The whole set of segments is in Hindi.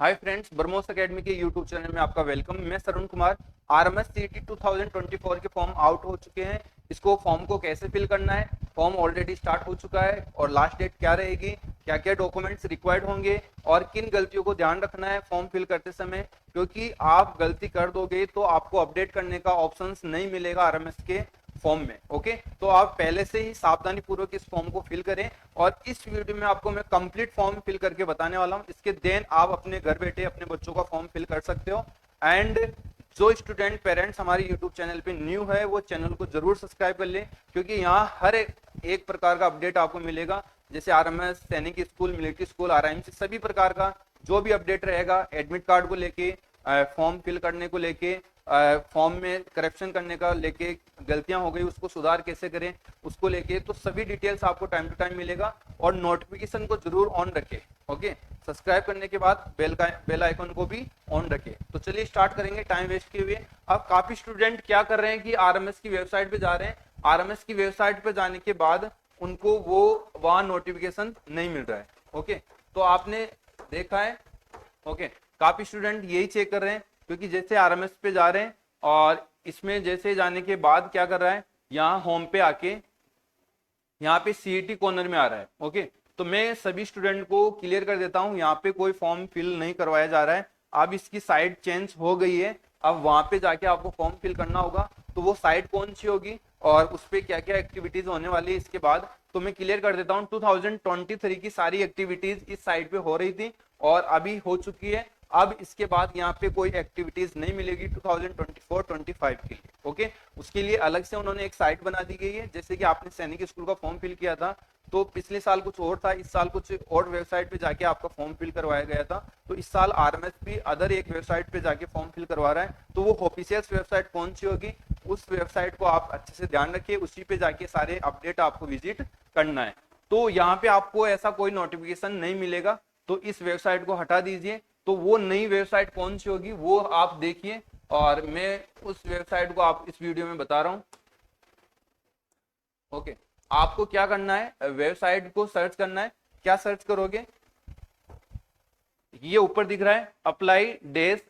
हाय फ्रेंड्स, ब्रह्मोस एकेडमी के यूट्यूब चैनल में आपका वेलकम। मैं सरुण कुमार। आरएमएस सीईटी 2024 के फॉर्म आउट हो चुके हैं। इसको फॉर्म को कैसे फिल करना है, फॉर्म ऑलरेडी स्टार्ट हो चुका है और लास्ट डेट क्या रहेगी, क्या क्या डॉक्यूमेंट्स रिक्वायर्ड होंगे और किन गलतियों को ध्यान रखना है फॉर्म फिल करते समय, क्योंकि आप गलती कर दोगे तो आपको अपडेट करने का ऑप्शंस नहीं मिलेगा आरएमएस के फॉर्म में। ओके, तो आप पहले से ही सावधानी पूर्वक इस फॉर्म को फिल करें और इस वीडियो में आपको मैं कंप्लीट फॉर्म फिल करके बताने वाला हूं। इसके देन आप अपने घर बैठे अपने बच्चों का फॉर्म फिल कर सकते हो। एंड जो स्टूडेंट पेरेंट्स हमारे यूट्यूब चैनल पे न्यू है वो चैनल को जरूर सब्सक्राइब कर ले, क्योंकि यहाँ हर एक प्रकार का अपडेट आपको मिलेगा। जैसे आरएमएस, सैनिक स्कूल, मिलिट्री स्कूल, आरआईएमसी, सभी प्रकार का जो भी अपडेट रहेगा, एडमिट कार्ड को लेके, फॉर्म फिल करने को लेके, फॉर्म में करेक्शन करने का लेके, गलतियां हो गई उसको सुधार कैसे करें उसको लेके, तो सभी डिटेल्स आपको टाइम टू टाइम मिलेगा। और नोटिफिकेशन को जरूर ऑन रखें। ओके, सब्सक्राइब करने के बाद बेल आइकन को भी ऑन रखें। तो चलिए स्टार्ट करेंगे टाइम वेस्ट किए हुए। अब काफी स्टूडेंट क्या कर रहे हैं कि आरएमएस की वेबसाइट पे जा रहे हैं। आरएमएस की वेबसाइट पे जाने के बाद उनको वो वहां नोटिफिकेशन नहीं मिल रहा है। ओके, तो आपने देखा है। ओके, काफी स्टूडेंट यही चेक कर रहे हैं, क्योंकि जैसे आरएमएस पे जा रहे हैं और इसमें जैसे जाने के बाद क्या कर रहा है, यहाँ होम पे आके यहाँ पे सीईटी कॉर्नर में आ रहा है। ओके, तो मैं सभी स्टूडेंट को क्लियर कर देता हूँ, यहाँ पे कोई फॉर्म फिल नहीं करवाया जा रहा है। अब इसकी साइट चेंज हो गई है, अब वहां पे जाके आपको फॉर्म फिल करना होगा। तो वो साइट कौन सी होगी और उस पर क्या क्या एक्टिविटीज होने वाली है इसके बाद तो मैं क्लियर कर देता हूँ। 2023 की सारी एक्टिविटीज इस साइट पे हो रही थी और अभी हो चुकी है। अब इसके बाद यहाँ पे कोई एक्टिविटीज नहीं मिलेगी 2024-25 के लिए। ओके, उसके लिए अलग से उन्होंने एक साइट बना दी गई है। जैसे कि आपने सैनिक स्कूल का फॉर्म फिल किया था तो पिछले साल कुछ और था, इस साल कुछ और वेबसाइट पे जाके आपका फॉर्म फिल करवाया गया था। तो इस साल आरएमएस भी अदर एक वेबसाइट पे जाके फॉर्म फिल करवा रहा है। तो वो ऑफिशियल वेबसाइट कौन सी होगी, उस वेबसाइट को आप अच्छे से ध्यान रखिए, उसी पे जाके सारे अपडेट आपको विजिट करना है। तो यहाँ पे आपको ऐसा कोई नोटिफिकेशन नहीं मिलेगा, तो इस वेबसाइट को हटा दीजिए। तो वो नई वेबसाइट कौन सी होगी वो आप देखिए और मैं उस वेबसाइट को आप इस वीडियो में बता रहा हूं। ओके, आपको क्या करना है, वेबसाइट को सर्च करना है। क्या सर्च करोगे, ये ऊपर दिख रहा है अप्लाई डेस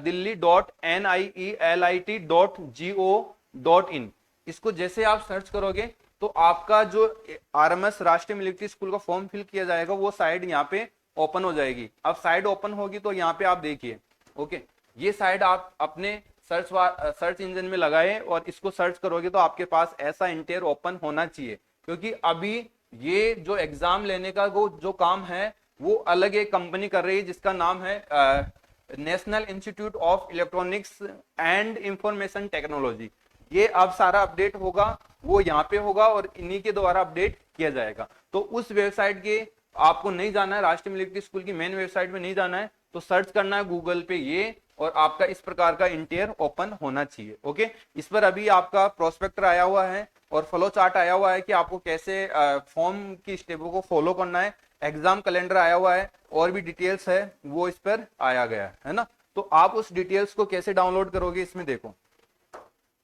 delhi.nieliti.go.in। इसको जैसे आप सर्च करोगे तो आपका जो आरएमएस राष्ट्रीय मिलिट्री स्कूल का फॉर्म फिल किया जाएगा वो साइट यहाँ पे ओपन हो जाएगी। अब साइट ओपन होगी तो यहाँ पे आप देखिए। ओके, ये साइट आप अपने सर्च इंजन में लगाए और इसको सर्च करोगे तो आपके पास ऐसा इंटेयर ओपन होना चाहिए, क्योंकि अभी ये जो एग्जाम लेने का वो जो काम है वो अलग एक कंपनी कर रही है जिसका नाम है national institute of electronics and information technology. ये अब सारा अपडेट होगा वो यहाँ पे होगा और इन्हीं के द्वारा अपडेट किया जाएगा। तो उस वेबसाइट के आपको नहीं जाना है, राष्ट्रीय मिलिट्री स्कूल की मेन वेबसाइट में नहीं जाना है, तो सर्च करना है गूगल पे ये और आपका इस प्रकार का इंटीरियर ओपन होना चाहिए। ओके, इस पर अभी आपका प्रोस्पेक्टर आया हुआ है और फ्लो चार्ट आया हुआ है कि आपको कैसे फॉर्म की स्टेपों को फॉलो करना है। एग्जाम कैलेंडर आया हुआ है और भी डिटेल्स है वो इस पर आया गया है ना। तो आप उस डिटेल्स को कैसे डाउनलोड करोगे इसमें देखो।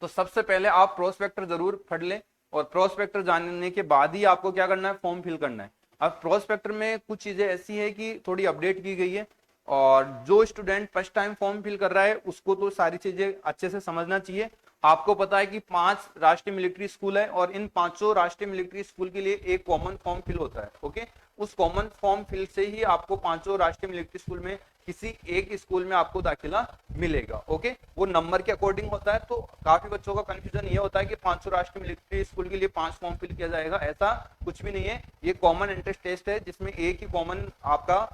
तो सबसे पहले आप प्रोस्पेक्टर जरूर पढ़ लें और प्रोस्पेक्टर जानने के बाद ही आपको क्या करना है, फॉर्म फिल करना है। अब प्रोस्पेक्टर में कुछ चीजें ऐसी है कि थोड़ी अपडेट की गई है और जो student first time form fill कर रहा है उसको तो सारी चीजें अच्छे से समझना चाहिए। आपको पता है कि 5 राष्ट्रीय मिलिट्री स्कूल है और इन पांचों राष्ट्रीय मिलिट्री स्कूल के लिए एक कॉमन फॉर्म फिल होता है। ओके, उस कॉमन फॉर्म फिल से ही आपको पांचों राष्ट्रीय मिलिट्री स्कूल में किसी एक स्कूल में आपको दाखिला मिलेगा। ओके, वो नंबर के अकॉर्डिंग होता है। तो काफी बच्चों का कंफ्यूजन ये होता है कि 500 राष्ट्रीय मिलिट्री स्कूल के लिए 5 फॉर्म फिल किया जाएगा, ऐसा कुछ भी नहीं है। ये कॉमन एंट्रेंस टेस्ट है जिसमें एक ही कॉमन आपका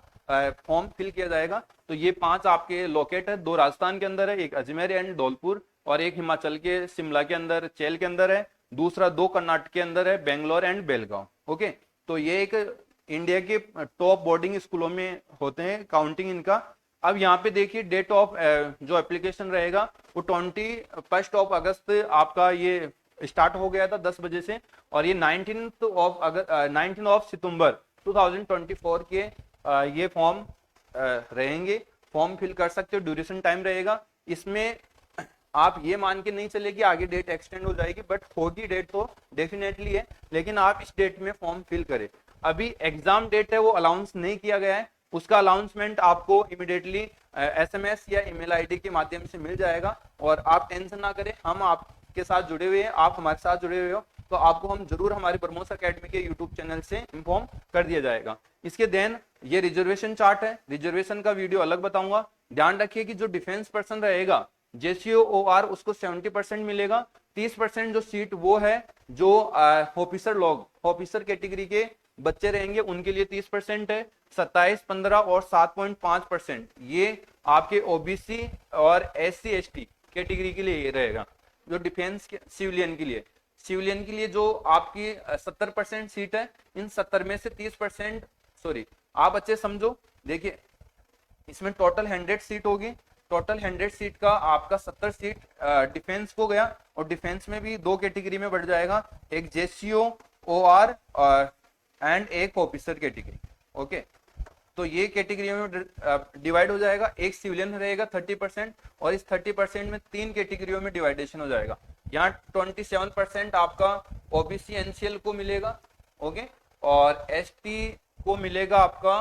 फॉर्म फिल किया जाएगा। तो ये 5 आपके लोकेट है, 2 राजस्थान के अंदर है, एक अजमेर एंड धौलपुर, और एक हिमाचल के शिमला के अंदर चेल के अंदर है, दूसरा 2 कर्नाटक के अंदर है, बेंगलोर एंड बेलगांव। ओके, तो ये एक इंडिया के टॉप बोर्डिंग स्कूलों में होते हैं काउंटिंग इनका। अब यहाँ पे देखिए डेट ऑफ जो एप्लीकेशन रहेगा वो 21 अगस्त आपका ये स्टार्ट हो गया था 10 बजे से और ये 19 सितंबर 2024 के ये फॉर्म रहेंगे। फॉर्म फिल कर सकते हो, ड्यूरेशन टाइम रहेगा इसमें। आप ये मान के नहीं चले कि आगे डेट एक्सटेंड हो जाएगी, बट होगी डेट तो डेफिनेटली है, लेकिन आप इस डेट में फॉर्म फिल करें। अभी एग्जाम डेट है वो अलाउंस नहीं किया गया है, उसका अनाउंसमेंट आपको इमिडिएटली SMS या ईमेल आईडी के माध्यम से मिल जाएगा। और आप टेंशन ना करें, हम आपके साथ जुड़े हुए हैं, आप हमारे साथ जुड़े हुए हो तो आपको हम जरूर हमारे ब्रह्मोस एकेडमी के यूट्यूब चैनल से इन्फॉर्म कर दिया जाएगा। इसके देन ये रिजर्वेशन चार्ट है, रिजर्वेशन का वीडियो अलग बताऊंगा। ध्यान रखिए कि जो डिफेंस पर्सन रहेगा JCOOR उसको 70% मिलेगा। 30% जो सीट वो है जो ऑफिसर लोग, ऑफिसर कैटेगरी के बच्चे रहेंगे उनके लिए 30% है। 27, 15 और 7.5% ये आपके OBC और SC ST कैटेगरी के लिए ये रहेगा। जो डिफेंस सिविलियन के लिए, सिविलियन के लिए जो आपकी 70% सीट है, इन 70 में से 30%, सॉरी आप अच्छे समझो, देखिए इसमें टोटल 100 सीट होगी। टोटल 100 सीट का आपका 70 सीट डिफेंस को गया, और डिफेंस में भी दो कैटेगरी में बढ़ जाएगा, एक JCOOR एंड एक ऑफिसर कैटेगरी। ओके, तो ये कैटेगरी में डिवाइड हो जाएगा। एक सिविलियन रहेगा 30%, और इस 30% में तीन कैटेगरियों में डिवाइडेशन हो जाएगा। यहाँ 27% आपका OBC NCL को मिलेगा, ओके, और ST को मिलेगा आपका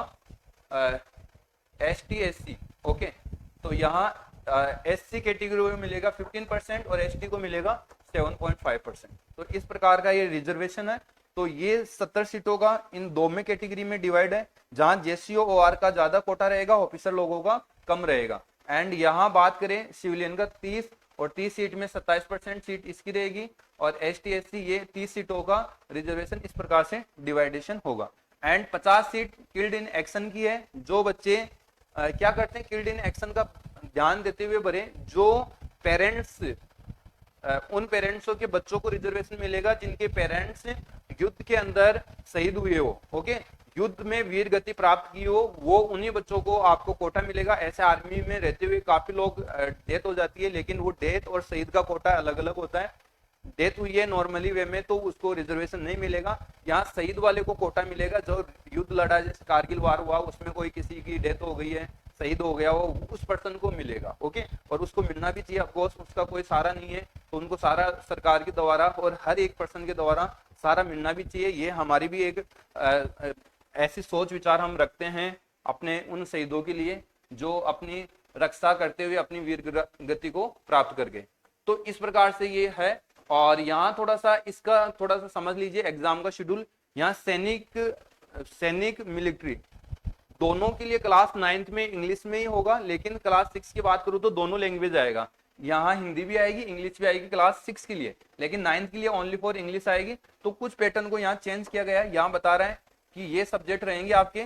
ST SC, ओके। तो यहाँ SC कैटेगरी में मिलेगा 15% और ST को मिलेगा 7.5%। तो इस प्रकार का ये रिजर्वेशन है। तो ये 70 सीटों का इन दो में कैटेगरी में डिवाइड है, जहां JCOOR का ज्यादा कोटा रहेगा, ऑफिसर लोगों का कम रहेगा। एंड यहाँ बात करें सिविलियन का 30 और 30 सीट में 27% सीट इसकी रहेगी, और ST SC ये 30 सीटों का रिजर्वेशन इस प्रकार से डिवाइडेशन होगा। And 50 seat killed in action की है। जो बच्चे क्या करते हैं, किल्ड इन एक्शन का ध्यान देते हुए बड़े, जो पेरेंट्स, उन पेरेंट्सों के बच्चों को रिजर्वेशन मिलेगा जिनके पेरेंट्स युद्ध के अंदर शहीद हुए हो, ओके, युद्ध में वीर गति प्राप्त की हो, वो उन्हीं बच्चों को आपको कोटा मिलेगा। ऐसे आर्मी में रहते हुए काफी लोग डेथ हो जाती है, लेकिन वो डेथ और शहीद का कोटा अलग अलग होता है। डेथ हुई है नॉर्मली वे में तो उसको रिजर्वेशन नहीं मिलेगा। यहाँ शहीद वाले को कोटा मिलेगा, जो युद्ध लड़ा, जैसे कारगिल वार हुआ उसमें कोई किसी की डेथ हो गई है, शहीद हो गया, वो उस पर्सन को मिलेगा, ओके। और उसको मिलना भी चाहिए, ऑफकोर्स उसका कोई सहारा नहीं है तो उनको सारा सरकार के द्वारा और हर एक पर्सन के द्वारा सारा मिलना भी चाहिए। ये हमारी भी एक ऐसी सोच विचार हम रखते हैं अपने उन शहीदों के लिए जो अपनी रक्षा करते हुए अपनी वीर गति को प्राप्त कर गए। तो इस प्रकार से ये है। और यहाँ थोड़ा सा इसका थोड़ा सा समझ लीजिए एग्जाम का शेड्यूल। यहाँ सैनिक मिलिट्री दोनों के लिए क्लास 9th में इंग्लिश में ही होगा, लेकिन क्लास 6 की बात करूँ तो दोनों लैंग्वेज आएगा। यहाँ हिंदी भी आएगी, इंग्लिश भी आएगी क्लास 6 के लिए, लेकिन 9th के लिए ओनली फॉर इंग्लिश आएगी। तो कुछ पैटर्न को यहाँ चेंज किया गया है। यहाँ बता रहा है कि ये सब्जेक्ट रहेंगे आपके,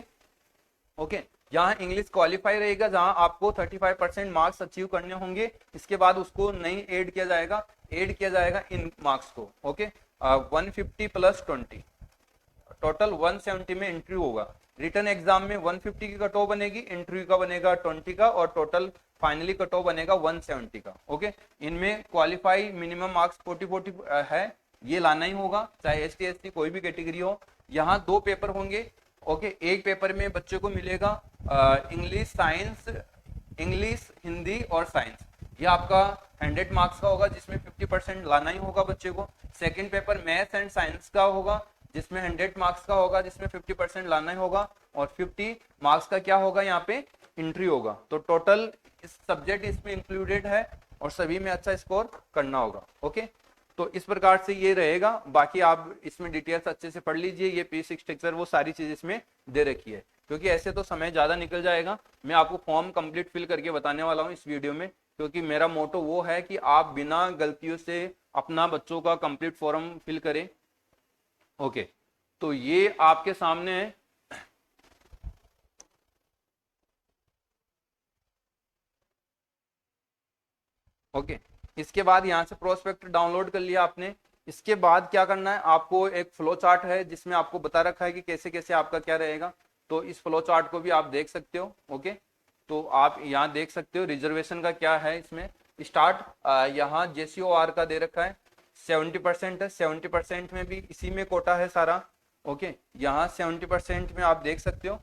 ओके। यहाँ इंग्लिश क्वालिफाई रहेगा, जहां आपको 35% मार्क्स अचीव करने होंगे। इसके बाद उसको नहीं ऐड किया जाएगा इन मार्क्स को, ओके। 150 प्लस 20, टोटल 170 में इंटरव्यू होगा। रिटर्न एग्जाम में 150 की कट ऑफ बनेगी, इंटरव्यू का बनेगा 20 का, और टोटल फाइनली कट ऑफ बनेगा 170 का, ओके। इनमें क्वालिफाई मिनिमम मार्क्स 40 है, ये लाना ही होगा, चाहे ST SC कोई भी कैटेगरी हो। यहाँ दो पेपर होंगे, ओके। एक पेपर में बच्चे को मिलेगा इंग्लिश साइंस, इंग्लिश हिंदी और साइंस, ये आपका 100 मार्क्स का होगा, जिसमें 50% लाना ही होगा बच्चे को। Second paper maths and science का होगा, जिसमें 100 मार्क्स का होगा, जिसमें 50% लाना ही होगा, और 50 मार्क्स का क्या होगा यहाँ पे, एंट्री होगा। तो टोटल इस सब्जेक्ट इसमें इंक्लूडेड है, और सभी में अच्छा स्कोर करना होगा, ओके। तो इस प्रकार से ये रहेगा। बाकी आप इसमें डिटेल्स अच्छे से पढ़ लीजिए, ये P6 स्ट्रक्चर वो सारी चीज इसमें दे रखी है, क्योंकि ऐसे तो समय ज्यादा निकल जाएगा। मैं आपको फॉर्म कंप्लीट फिल करके बताने वाला हूँ इस वीडियो में, क्योंकि मेरा मोटो वो है कि आप बिना गलतियों से अपना बच्चों का कंप्लीट फॉर्म फिल करें, ओके। तो ये आपके सामने है, ओके। इसके बाद यहाँ से प्रोस्पेक्ट डाउनलोड कर लिया आपने। इसके बाद क्या करना है, आपको एक फ्लो चार्ट है जिसमें आपको बता रखा है कि कैसे कैसे आपका क्या रहेगा। तो इस फ्लो चार्ट को भी आप देख सकते हो, ओके। तो आप यहाँ देख सकते हो रिजर्वेशन का क्या है। इसमें स्टार्ट यहाँ JCOR का दे रखा है 70% है, 70% में भी इसी में कोटा है सारा, ओके। यहाँ 70% में आप देख सकते हो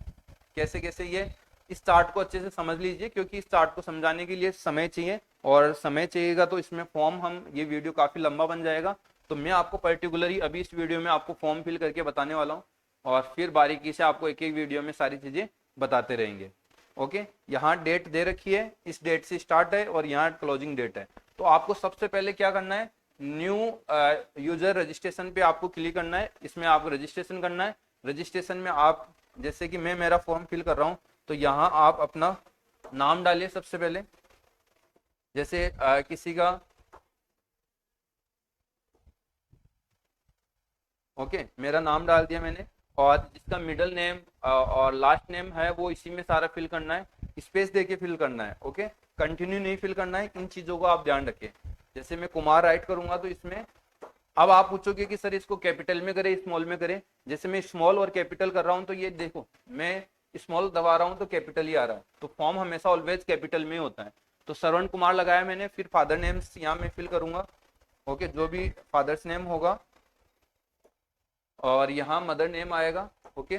कैसे कैसे ये। इस चार्ट को अच्छे से समझ लीजिए, क्योंकि इस चार्ट को समझाने के लिए समय चाहिए, और समय चाहिएगा तो इसमें फॉर्म हम ये वीडियो काफी लंबा बन जाएगा। तो मैं आपको पर्टिकुलरली अभी इस वीडियो में आपको फॉर्म फिल करके बताने वाला हूँ, और फिर बारीकी से आपको एक एक वीडियो में सारी चीजें बताते रहेंगे। ओके, यहाँ डेट दे रखी है, इस डेट से स्टार्ट है और यहाँ क्लोजिंग डेट है। तो आपको सबसे पहले क्या करना है, न्यू यूजर रजिस्ट्रेशन पे आपको क्लिक करना है, इसमें आपको रजिस्ट्रेशन करना है। रजिस्ट्रेशन में आप, जैसे कि मैं मेरा फॉर्म फिल कर रहा हूँ, तो यहाँ आप अपना नाम डालिए सबसे पहले। जैसे किसी का, ओके, मेरा नाम डाल दिया मैंने, और जिसका मिडिल नेम और लास्ट नेम है वो इसी में सारा फिल करना है, स्पेस देके फिल करना है। ओके, कंटिन्यू नहीं फिल करना है, इन चीजों को आप ध्यान रखें। जैसे मैं कुमार राइट करूंगा तो इसमें, अब आप पूछोगे कि सर इसको कैपिटल में करें स्मॉल में करें। जैसे मैं स्मॉल और कैपिटल कर रहा हूं तो ये देखो, मैं स्मॉल दबा रहा हूं तो कैपिटल ही आ रहा है, तो फॉर्म हमेशा ऑलवेज कैपिटल में होता है। तो श्रवण कुमार लगाया मैंने, फिर फादर नेम्स यहाँ में फिल करूंगा। ओके, जो भी फादर्स नेम होगा, और यहाँ मदर नेम आएगा। ओके,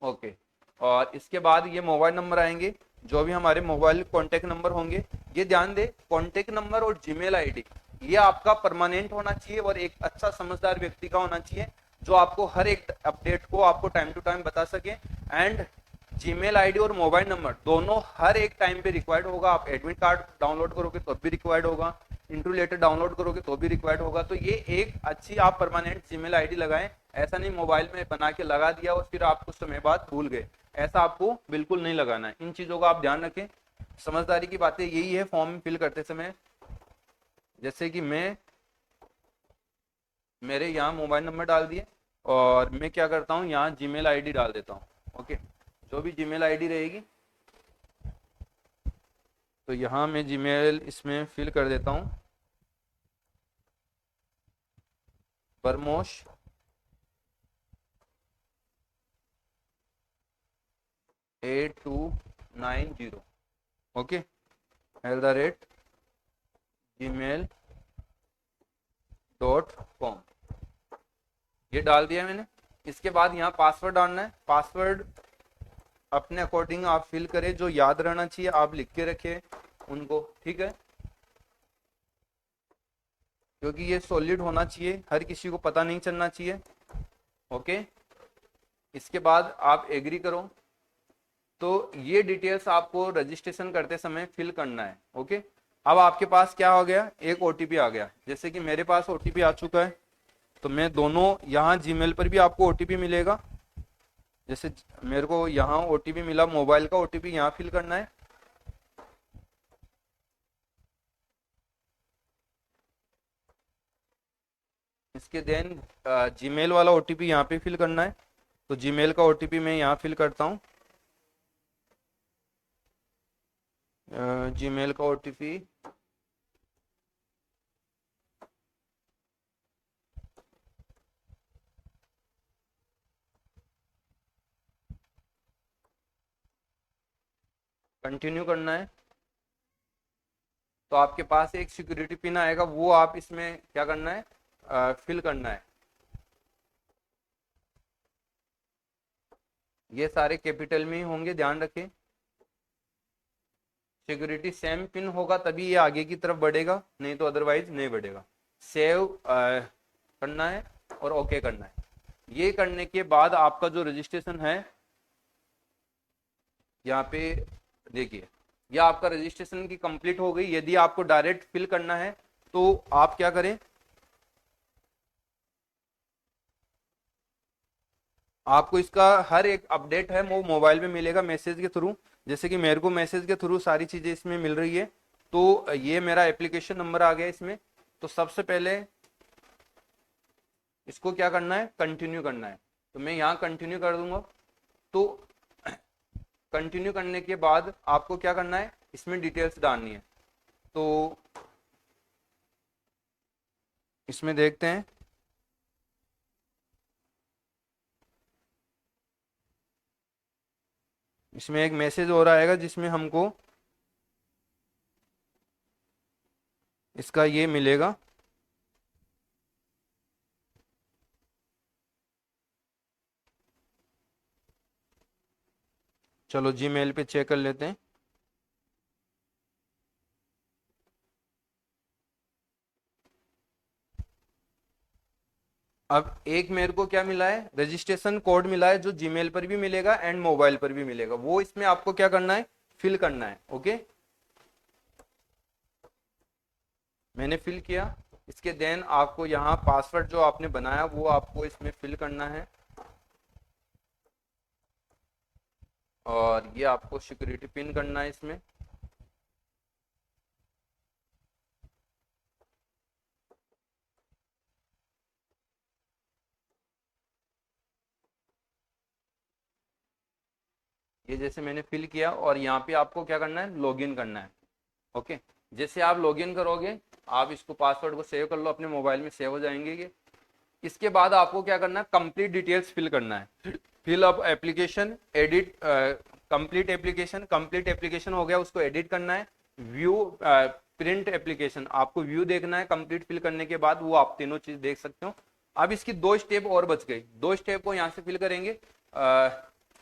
ओके, और इसके बाद ये मोबाइल नंबर आएंगे, जो भी हमारे मोबाइल कॉन्टेक्ट नंबर होंगे। ये ध्यान दे, कॉन्टेक्ट नंबर और जीमेल आईडी ये आपका परमानेंट होना चाहिए और एक अच्छा समझदार व्यक्ति का होना चाहिए, जो आपको हर एक अपडेट को आपको टाइम टू टाइम बता सके। एंड जीमेल आईडी और मोबाइल नंबर दोनों हर एक टाइम पे रिक्वायर्ड होगा। आप एडमिट कार्ड डाउनलोड करोगे तो भी रिक्वायर्ड होगा, इंटरव्यू लेटर डाउनलोड करोगे तो भी रिक्वायर्ड होगा। तो ये एक अच्छी आप परमानेंट जीमेल आईडी लगाएं। ऐसा नहीं मोबाइल में बना के लगा दिया और फिर आप कुछ समय बाद भूल गए, ऐसा आपको बिल्कुल नहीं लगाना है। इन चीजों का आप ध्यान रखें। समझदारी की बातें यही है फॉर्म फिल करते समय। जैसे कि मैं, मेरे यहाँ मोबाइल नंबर डाल दिए, और मैं क्या करता हूँ, यहाँ जीमेल आईडी डाल देता हूँ। ओके, जो भी जीमेल आईडी रहेगी, तो यहाँ मैं जीमेल इसमें फिल कर देता हूँ, परमोश 8290, ओके, @gmail.com, ये डाल दिया मैंने। इसके बाद यहाँ पासवर्ड डालना है। पासवर्ड अपने अकॉर्डिंग आप फिल करें, जो याद रहना चाहिए आप लिख के रखें उनको, ठीक है, क्योंकि ये सॉलिड होना चाहिए, हर किसी को पता नहीं चलना चाहिए। ओके, इसके बाद आप एग्री करो। तो ये डिटेल्स आपको रजिस्ट्रेशन करते समय फिल करना है। ओके, अब आपके पास क्या हो गया, एक ओटीपी आ गया। जैसे कि मेरे पास ओटीपी आ चुका है, तो मैं दोनों, यहाँ जीमेल पर भी आपको ओटीपी मिलेगा। जैसे मेरे को यहाँ ओटीपी मिला, मोबाइल का ओटीपी यहाँ फिल करना है। इसके देन जीमेल वाला ओटीपी यहाँ पे फिल करना है। तो जीमेल का ओटीपी मैं यहाँ फिल करता हूँ। जीमेल का ओटीपी, कंटिन्यू करना है। तो आपके पास एक सिक्योरिटी पिन आएगा, वो आप इसमें क्या करना है, फिल करना है। ये सारे कैपिटल में ही होंगे, ध्यान रखें। सिक्योरिटी सेम पिन होगा तभी ये आगे की तरफ बढ़ेगा, नहीं तो अदरवाइज नहीं बढ़ेगा। सेव करना है और ओके करना है। ये करने के बाद आपका जो रजिस्ट्रेशन है, यहाँ पे देखिए, यह आपका रजिस्ट्रेशन की कंप्लीट हो गई। यदि आपको डायरेक्ट फिल करना है तो आप क्या करें, आपको इसका हर एक अपडेट है वो मोबाइल में मिलेगा मैसेज के थ्रू। जैसे कि मेरे को मैसेज के थ्रू सारी चीजें इसमें मिल रही है। तो ये मेरा एप्लीकेशन नंबर आ गया इसमें। तो सबसे पहले इसको क्या करना है, कंटिन्यू करना है। तो मैं यहाँ कंटिन्यू कर दूंगा। तो कंटिन्यू करने के बाद आपको क्या करना है, इसमें डिटेल्स डालनी है। तो इसमें देखते हैं, इसमें एक मैसेज और आएगा जिसमें हमको इसका ये मिलेगा। चलो जीमेल पे चेक कर लेते हैं। अब एक मेरे को क्या मिला है, रजिस्ट्रेशन कोड मिला है, जो जीमेल पर भी मिलेगा एंड मोबाइल पर भी मिलेगा, वो इसमें आपको क्या करना है, फिल करना है। ओके, मैंने फिल किया। इसके देन आपको यहाँ पासवर्ड जो आपने बनाया वो आपको इसमें फिल करना है, और ये आपको सिक्योरिटी पिन करना है इसमें। ये जैसे मैंने फिल किया, और यहाँ पे आपको क्या करना है, लॉगिन करना है। ओके, जैसे आप लॉगिन करोगे, आप इसको पासवर्ड को सेव कर लो, अपने मोबाइल में सेव हो जाएंगे ये। इसके बाद आपको क्या करना है, कंप्लीट डिटेल्स फिल करना है। Fill up application, edit complete application हो गया, उसको एडिट करना है। व्यू प्रिंट एप्लीकेशन, आपको व्यू देखना है कंप्लीट फिल करने के बाद, वो आप तीनों चीज देख सकते हो। अब इसकी दो स्टेप और बच गई, दो स्टेप को यहाँ से फिल करेंगे।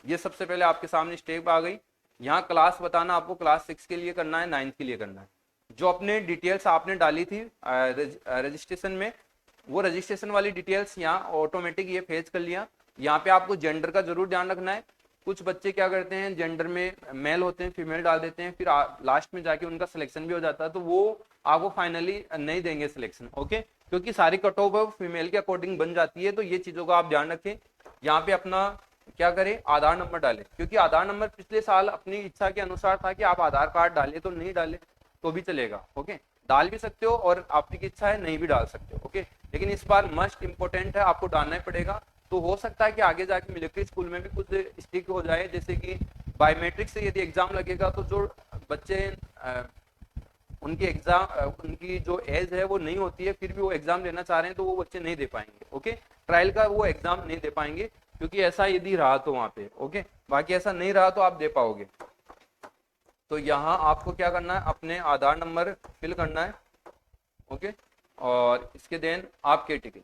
ये सबसे पहले आपके सामने स्टेप आ गई। यहाँ क्लास बताना, आपको क्लास 6 के लिए करना है, 9th के लिए करना है। जो अपने डिटेल्स आपने डाली थी रजिस्ट्रेशन में, वो रजिस्ट्रेशन वाली डिटेल्स यहाँ ऑटोमेटिक ये फेच कर लिया। यहाँ पे आपको जेंडर का जरूर ध्यान रखना है। कुछ बच्चे क्या करते हैं, जेंडर में मेल होते हैं, फीमेल डाल देते हैं, फिर लास्ट में जाके उनका सिलेक्शन भी हो जाता है, तो वो आपको फाइनली नहीं देंगे सिलेक्शन। ओके, क्योंकि सारी कट ऑफ फीमेल के अकॉर्डिंग बन जाती है, तो ये चीजों का आप ध्यान रखें। यहाँ पे अपना क्या करें, आधार नंबर डालें, क्योंकि आधार नंबर पिछले साल अपनी इच्छा के अनुसार था कि आप आधार कार्ड डालें, तो नहीं डालें तो भी चलेगा। ओके, डाल भी सकते हो, और आपकी इच्छा है नहीं भी डाल सकते हो। ओके, लेकिन इस बार मस्ट इंपॉर्टेंट है, आपको डालना ही पड़ेगा। तो हो सकता है कि आगे जाके मिलिट्री स्कूल में भी कुछ स्ट्रिक्ट हो जाए, जैसे कि बायोमेट्रिक से यदि एग्जाम लगेगा, तो जो बच्चे उनकी एग्जाम उनकी जो एज है वो नहीं होती है, फिर भी वो एग्जाम देना चाह रहे हैं, तो वो बच्चे नहीं दे पाएंगे। ओके, ट्रायल का वो एग्जाम नहीं दे पाएंगे, क्योंकि ऐसा यदि रहा तो वहां पे। ओके, बाकी ऐसा नहीं रहा तो आप दे पाओगे। तो यहाँ आपको क्या करना है, अपने आधार नंबर फिल करना है। ओके, और इसके देन आप कैटेगरी,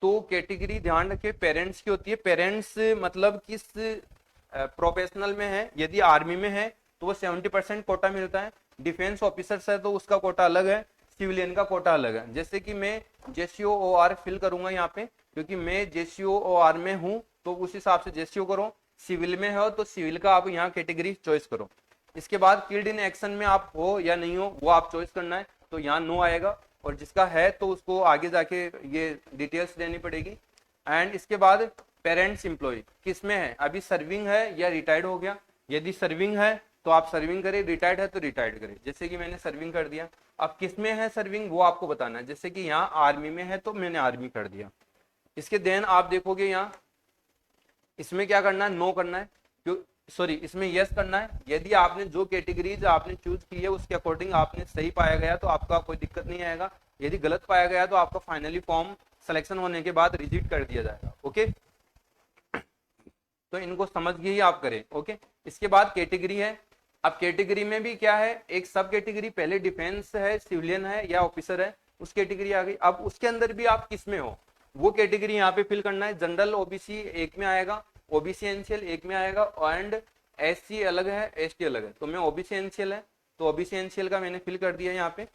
तो कैटेगरी ध्यान रखिए पेरेंट्स की होती है। पेरेंट्स मतलब किस प्रोफेशनल में है, यदि आर्मी में है तो वो 70% कोटा मिलता है, डिफेंस ऑफिसर्स है तो उसका कोटा अलग है, सिविलियन का कोटा अलग है। जैसे कि मैं JCOOR फिल करूंगा यहाँ पे, क्योंकि मैं JCOOR में हूँ, तो उस हिसाब से JCO करो। सिविल में हो तो सिविल का आप यहाँ कैटेगरी चॉइस करो। इसके बाद किल्ड इन एक्शन में आप हो या नहीं हो वो आप चॉइस करना है, तो यहाँ नो आएगा, और जिसका है तो उसको आगे जाके ये डिटेल्स देनी पड़ेगी। एंड इसके बाद पेरेंट्स एम्प्लॉय किस में है, अभी सर्विंग है या रिटायर्ड हो गया। यदि सर्विंग है तो आप सर्विंग करें, रिटायर्ड है तो रिटायर्ड करें, जैसे कि मैंने सर्विंग कर दिया। अब किस में है सर्विंग वो आपको बताना है, जैसे कि यहाँ आर्मी में है तो मैंने आर्मी कर दिया। इसके देन आप देखोगे यहाँ इसमें क्या करना है, नो करना है, क्यों सॉरी इसमें यस करना है। यदि आपने जो कैटेगरीज आपने चूज की है उसके अकॉर्डिंग आपने सही पाया गया तो आपका कोई दिक्कत नहीं आएगा, यदि गलत पाया गया तो आपका फाइनली फॉर्म सिलेक्शन होने के बाद रिजेक्ट कर दिया जाएगा। ओके, तो इनको समझ के ही आप करें। ओके, इसके बाद कैटेगरी है। अब कैटेगरी में भी क्या है, एक सब कैटेगरी, पहले डिफेंस है, सिविलियन है या ऑफिसर है, उस कैटेगरी आ गई। अब उसके अंदर भी आप किस में हो वो कैटेगरी यहाँ पे फिल करना है। जनरल ओबीसी एक में आएगा, ओबीसी एनसीएल एक में आएगा, एंड एससी अलग है, एसटी अलग है। तो मैं ओबीसी एनसीएल है, तो ओबीसी एनसीएल का मैंने फिल कर दिया यहाँ पे।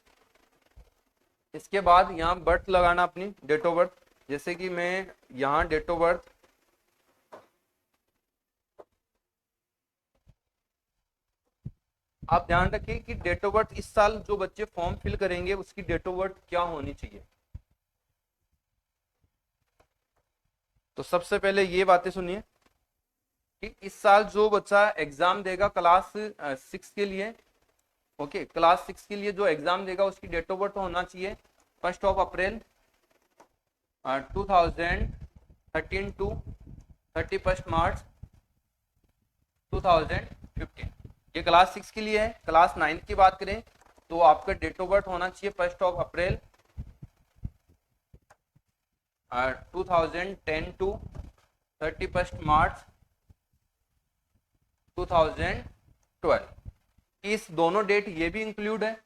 इसके बाद यहाँ बर्थ लगाना, अपनी डेट ऑफ बर्थ, जैसे कि मैं यहाँ डेट ऑफ बर्थ आप ध्यान रखिए कि डेट ऑफ बर्थ इस साल जो बच्चे फॉर्म फिल करेंगे उसकी डेट ऑफ बर्थ क्या होनी चाहिए। तो सबसे पहले ये बातें सुनिए कि इस साल जो बच्चा एग्जाम देगा क्लास 6 के लिए, ओके क्लास 6 के लिए जो एग्जाम देगा उसकी डेट ऑफ बर्थ होना चाहिए 1 अप्रैल 2013 टू 31 मार्च 2015। ये क्लास 6 के लिए है। क्लास 9 की बात करें तो आपका डेट ऑफ बर्थ होना चाहिए 1 अप्रैल 2010 टू 31 मार्च 2012। इस दोनों डेट ये भी इंक्लूड है।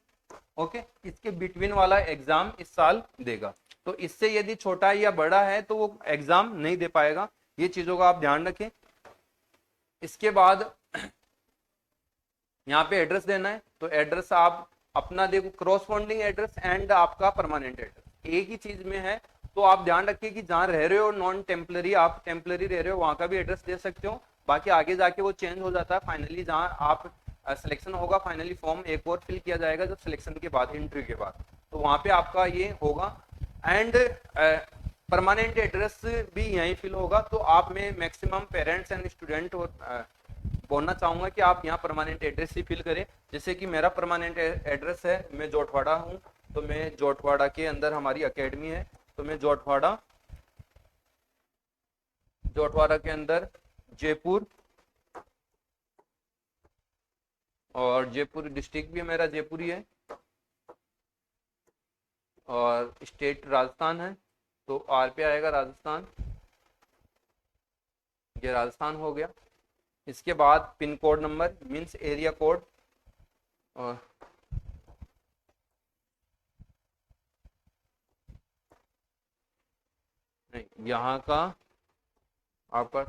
ओके, इसके बिटवीन वाला एग्जाम इस साल देगा, तो इससे यदि छोटा या बड़ा है तो वो एग्जाम नहीं दे पाएगा। ये चीजों का आप ध्यान रखें। इसके बाद यहाँ पे एड्रेस देना है, तो एड्रेस आप अपना देखो, क्रॉसपॉन्डिंग एड्रेस एंड आपका परमानेंट एड्रेस एक ही चीज में है, तो आप ध्यान रखिए कि जहाँ रह रहे हो नॉन टेम्पलरी, आप टेम्पलरी रह रहे हो वहाँ का भी एड्रेस दे सकते हो, बाकी आगे जाके वो चेंज हो जाता है फाइनली जहाँ आप सिलेक्शन होगा। फाइनली फॉर्म एक और फिल किया जाएगा जब सिलेक्शन के बाद, इंटरव्यू के बाद, तो वहाँ पे आपका ये होगा। एंड परमानेंट एड्रेस भी यहीं फिल होगा। तो आप में मैक्सिमम पेरेंट्स एंड स्टूडेंट बोलना चाहूंगा कि आप यहाँ परमानेंट एड्रेस ही फिल करें। जैसे कि मेरा परमानेंट एड्रेस है, मैं जोटवाड़ा हूँ, तो मैं जोटवाड़ा के अंदर हमारी एकेडमी है, तो मैं जोटवाड़ा के अंदर जयपुर, और जयपुर डिस्ट्रिक्ट भी मेरा जयपुर ही है, और स्टेट राजस्थान है, तो आर पे आएगा राजस्थान, ये राजस्थान हो गया। इसके बाद pin code number means area code, और नहीं यहाँ का आपका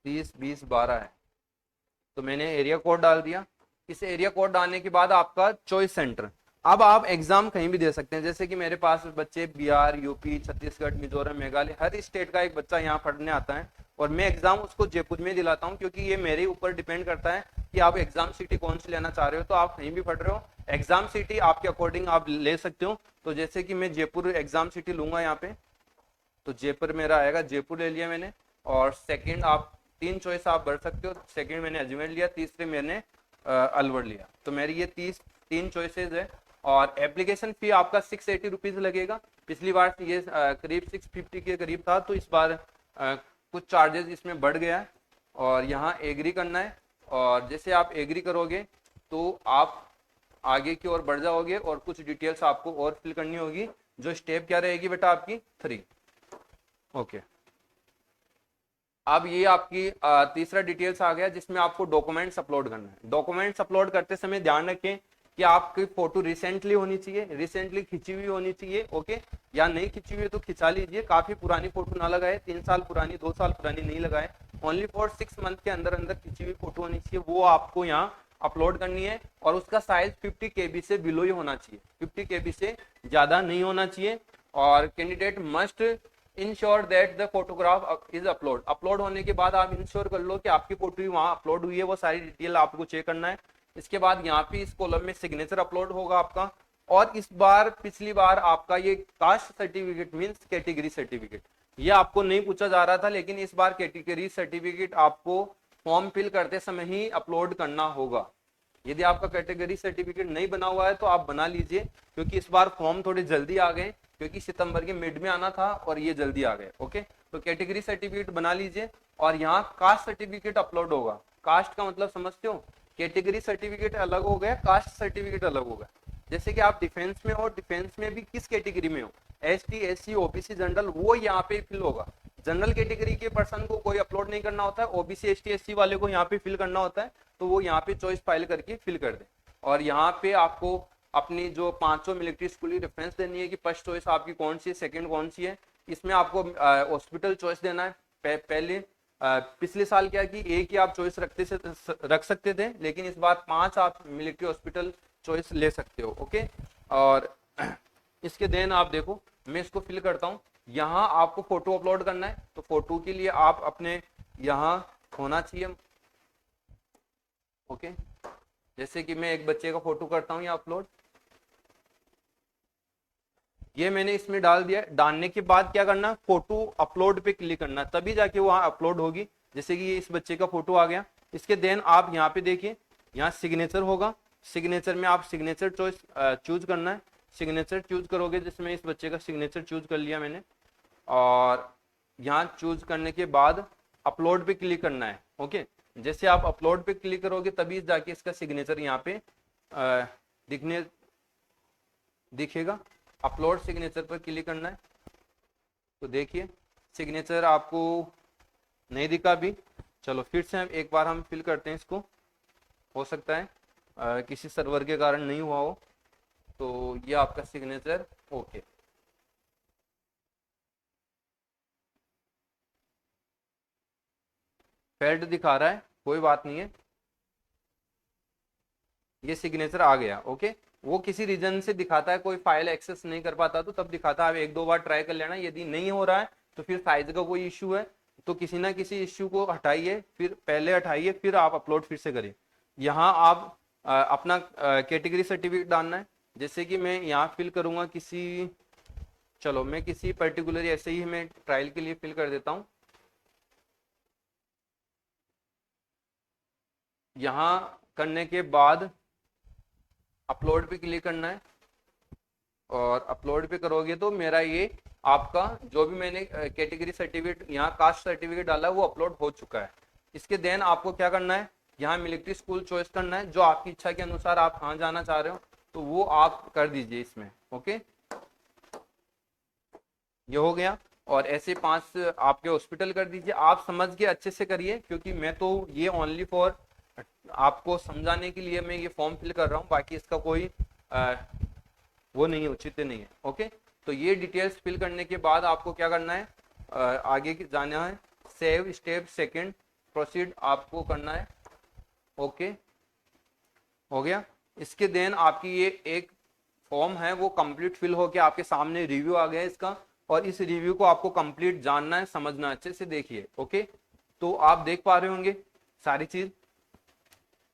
30-20-12 है, तो मैंने एरिया कोड डाल दिया। इस एरिया कोड डालने के बाद आपका चॉइस सेंटर, अब आप एग्जाम कहीं भी दे सकते हैं। जैसे कि मेरे पास बच्चे बिहार, यूपी, छत्तीसगढ़, मिजोरम, मेघालय, हर स्टेट का एक बच्चा यहाँ पढ़ने आता है, और मैं एग्जाम उसको जयपुर में दिलाता हूँ, क्योंकि ये मेरे ऊपर डिपेंड करता है कि आप एग्जाम सिटी कौन सी लेना चाह रहे हो। तो आप कहीं भी पढ़ रहे हो, एग्जाम सिटी आपके अकॉर्डिंग आप ले सकते हो। तो जैसे कि मैं जयपुर एग्जाम सिटी लूंगा यहाँ पे, तो जयपुर मेरा आएगा, जयपुर ले लिया मैंने। और सेकंड आप 3 चॉइस आप भर सकते हो, सेकंड मैंने अजमेर लिया, तीसरे मैंने अलवर लिया। तो मेरी ये 3 चॉइसेस है। और एप्लीकेशन फी आपका 680 रुपीज लगेगा। पिछली बार ये करीब 650 के करीब था, तो इस बार कुछ चार्जेस इसमें बढ़ गया है। और यहाँ एग्री करना है, और जैसे आप एग्री करोगे तो आप आगे की ओर बढ़ जाओगे, और कुछ डिटेल्स आपको और फिल करनी होगी। जो स्टेप क्या रहेगी बेटा आपकी 3। ओके, अब ये आपकी तीसरा डिटेल्स आ गया, जिसमें आपको डॉक्यूमेंट्स अपलोड करना है। डॉक्यूमेंट्स अपलोड करते समय ध्यान रखें कि आपकी फोटो रिसेंटली होनी चाहिए, रिसेंटली खिंची हुई होनी चाहिए, ओके। या नहीं खिंची हुई तो खिंचा लीजिए, काफी पुरानी फोटो ना लगाए, 3 साल पुरानी, 2 साल पुरानी नहीं लगाए, ओनली फॉर 6 मंथ के अंदर अंदर खिंची हुई फोटो होनी चाहिए, वो आपको यहाँ अपलोड करनी है। और उसका साइज 50 KB से बिलो ही होना चाहिए, 50 KB से ज्यादा नहीं होना चाहिए। और candidate must ensure that the photograph is upload होने के बाद आप इंश्योर कर लो कि आपकी फोटो ही वहां अपलोड हुई है, वो सारी डिटेल आपको चेक करना है। इसके बाद यहाँ पे इस कॉलम में सिग्नेचर अपलोड होगा आपका। और इस बार पिछली बार आपका ये caste certificate means category certificate, ये आपको नहीं पूछा जा रहा था, लेकिन इस बार कैटेगरी सर्टिफिकेट आपको फॉर्म फिल करते समय ही अपलोड करना होगा। यदि आपका कैटेगरी सर्टिफिकेट नहीं बना हुआ है तो आप बना लीजिए, क्योंकि इस बार फॉर्म थोड़े जल्दी आ गए, क्योंकि सितंबर के मिड में आना था और ये जल्दी आ गए, ओके। तो कैटेगरी सर्टिफिकेट बना लीजिए। और यहाँ कास्ट सर्टिफिकेट अपलोड होगा। कास्ट का मतलब समझते हो, कैटेगरी सर्टिफिकेट अलग हो गया, कास्ट सर्टिफिकेट अलग होगा। जैसे कि आप डिफेंस में हो, डिफेंस में भी किस कैटेगरी में हो, ST SC OBC जनरल, वो यहाँ पे फिल होगा। जनरल कैटेगरी के पर्सन को कोई अपलोड नहीं करना होता है, OBC ST SC वाले को यहाँ पे फिल करना होता है, तो वो यहाँ पे चॉइस फाइल करके फिल कर दे। और यहाँ पे आपको अपनी जो 500 मिलिट्री स्कूल की रेफरेंस देनी है कि फर्स्ट चॉइस आपकी कौन सी है, सेकंड कौन सी है। इसमें आपको हॉस्पिटल चॉइस देना है। पहले पिछले साल क्या कि एक ही आप चॉइस रख सकते थे, लेकिन इस बार 5 आप मिलिट्री हॉस्पिटल चॉइस ले सकते हो, ओके। और इसके देन आप देखो, मैं इसको फिल करता हूँ। यहाँ आपको फोटो अपलोड करना है, तो फोटो के लिए आप अपने यहाँ होना चाहिए, ओके। जैसे कि मैं एक बच्चे का फोटो करता हूँ यहाँ अपलोड, ये मैंने इसमें डाल दिया। डालने के बाद क्या करना, फोटो अपलोड पे क्लिक करना, तभी जाके वहां अपलोड होगी। जैसे कि ये इस बच्चे का फोटो आ गया। इसके देन आप यहाँ पे देखिए, यहाँ सिग्नेचर होगा। सिग्नेचर में आप सिग्नेचर चॉइस चूज करना है। सिग्नेचर चूज करोगे, जिसमें इस बच्चे का सिग्नेचर चूज कर लिया मैंने। और यहाँ चूज करने के बाद अपलोड पे क्लिक करना है, ओके। जैसे आप अपलोड पे क्लिक करोगे तभी जाके इसका सिग्नेचर यहाँ पे दिखेगा। अपलोड सिग्नेचर पर क्लिक करना है, तो देखिए सिग्नेचर आपको नहीं दिखा अभी। चलो फिर से एक बार हम फिल करते हैं इसको, हो सकता है किसी सर्वर के कारण नहीं हुआ हो। तो ये आपका सिग्नेचर, ओके। फेल्ड दिखा रहा है, कोई बात नहीं है, ये सिग्नेचर आ गया, ओके। वो किसी रीजन से दिखाता है, कोई फाइल एक्सेस नहीं कर पाता तो तब दिखाता है। आप एक दो बार ट्राई कर लेना, यदि नहीं हो रहा है तो फिर साइज का कोई इश्यू है तो किसी ना किसी इश्यू को हटाइए, फिर पहले हटाइए, फिर आप अपलोड फिर से करिए। यहाँ आप अपना कैटेगरी सर्टिफिकेट डालना है। जैसे कि मैं यहाँ फिल करूंगा किसी, चलो मैं किसी पर्टिकुलर ऐसे ही मैं ट्रायल के लिए फिल कर देता हूँ। यहाँ करने के बाद अपलोड पे क्लिक करना है, और अपलोड पे करोगे तो मेरा ये आपका जो भी मैंने कैटेगरी सर्टिफिकेट यहाँ कास्ट सर्टिफिकेट डाला है वो अपलोड हो चुका है। इसके देन आपको क्या करना है, यहाँ मिलिट्री स्कूल चॉइस करना है, जो आपकी इच्छा के अनुसार आप कहाँ जाना चाह रहे हो तो वो आप कर दीजिए इसमें। ओके, ये हो गया। और ऐसे 5 आपके हॉस्पिटल कर दीजिए। आप समझ के अच्छे से करिए, क्योंकि मैं तो ये ओनली फॉर आपको समझाने के लिए मैं ये फॉर्म फिल कर रहा हूँ, बाकी इसका कोई वो नहीं है, उचित नहीं है। ओके, तो ये डिटेल्स फिल करने के बाद आपको क्या करना है, आगे जाना है, सेव स्टेप सेकंड प्रोसीड आपको करना है। ओके, हो गया। इसके देन आपकी ये एक फॉर्म है वो कंप्लीट फिल होके आपके सामने रिव्यू आ गया है इसका, और इस रिव्यू को आपको कंप्लीट जानना है, समझना है, अच्छे से देखिए। ओके, तो आप देख पा रहे होंगे सारी चीज,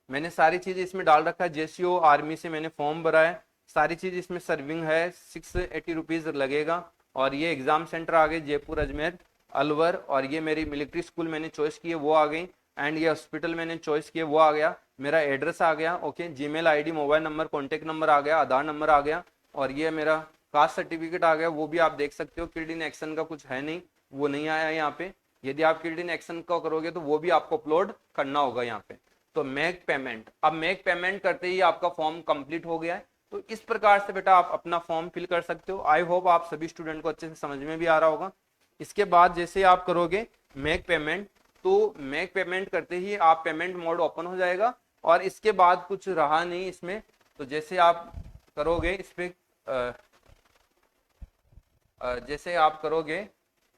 मैंने सारी चीज इसमें डाल रखा है। जेसीओ आर्मी से मैंने फॉर्म भरा है, सारी चीज इसमें सर्विंग है, 680 रुपीज लगेगा। और ये एग्जाम सेंटर आ गए जयपुर, अजमेर, अलवर, और ये मेरी मिलिट्री स्कूल मैंने चॉइस की है वो आ गई, एंड ये हॉस्पिटल मैंने चॉइस किया वो आ गया, मेरा एड्रेस आ गया। Okay, Gmail ID, mobile number, contact number आ गया, आधार नंबर आ गया, और ये मेरा कास्ट सर्टिफिकेट आ गया, वो भी आप देख सकते हो। किल्ड इन एक्शन का कुछ है नहीं, वो नहीं आया है यहाँ पे। यदि आप किल्ड इन एक्शन का करोगे तो वो भी आपको अपलोड करना होगा यहाँ पे। तो मेक पेमेंट, अब मेक पेमेंट करते ही आपका फॉर्म कंप्लीट हो गया है। तो इस प्रकार से बेटा आप अपना फॉर्म फिल कर सकते हो। आई होप आप सभी स्टूडेंट को अच्छे से समझ में भी आ रहा होगा। इसके बाद जैसे आप करोगे मेक पेमेंट, तो मेक पेमेंट करते ही आप पेमेंट मोड ओपन हो जाएगा, और इसके बाद कुछ रहा नहीं इसमें। तो जैसे आप करोगे इस पे जैसे आप करोगे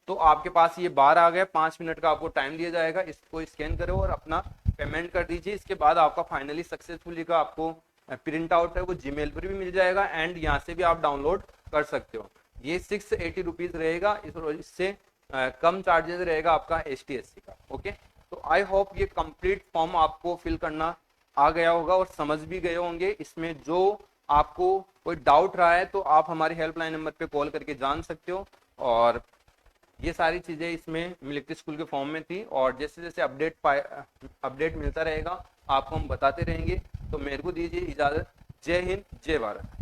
तो आपके पास ये बार आ गया, 5 मिनट का आपको टाइम दिया जाएगा, इसको स्कैन करो और अपना पेमेंट कर दीजिए। इसके बाद आपका फाइनली सक्सेसफुली का आपको प्रिंट आउट है वो जीमेल पर भी मिल जाएगा, एंड यहाँ से भी आप डाउनलोड कर सकते हो। ये 680 रुपीज रहेगा, इससे कम चार्जेस रहेगा आपका ST/SC का। ओके, तो आई होप ये कंप्लीट फॉर्म आपको फिल करना आ गया होगा और समझ भी गए होंगे। इसमें जो आपको कोई डाउट रहा है तो आप हमारे हेल्पलाइन नंबर पे कॉल करके जान सकते हो। और ये सारी चीजें इसमें मिलिट्री स्कूल के फॉर्म में थी, और जैसे जैसे अपडेट मिलता रहेगा आपको हम बताते रहेंगे। तो मेरे को दीजिए इजाजत। जय हिंद, जय भारत।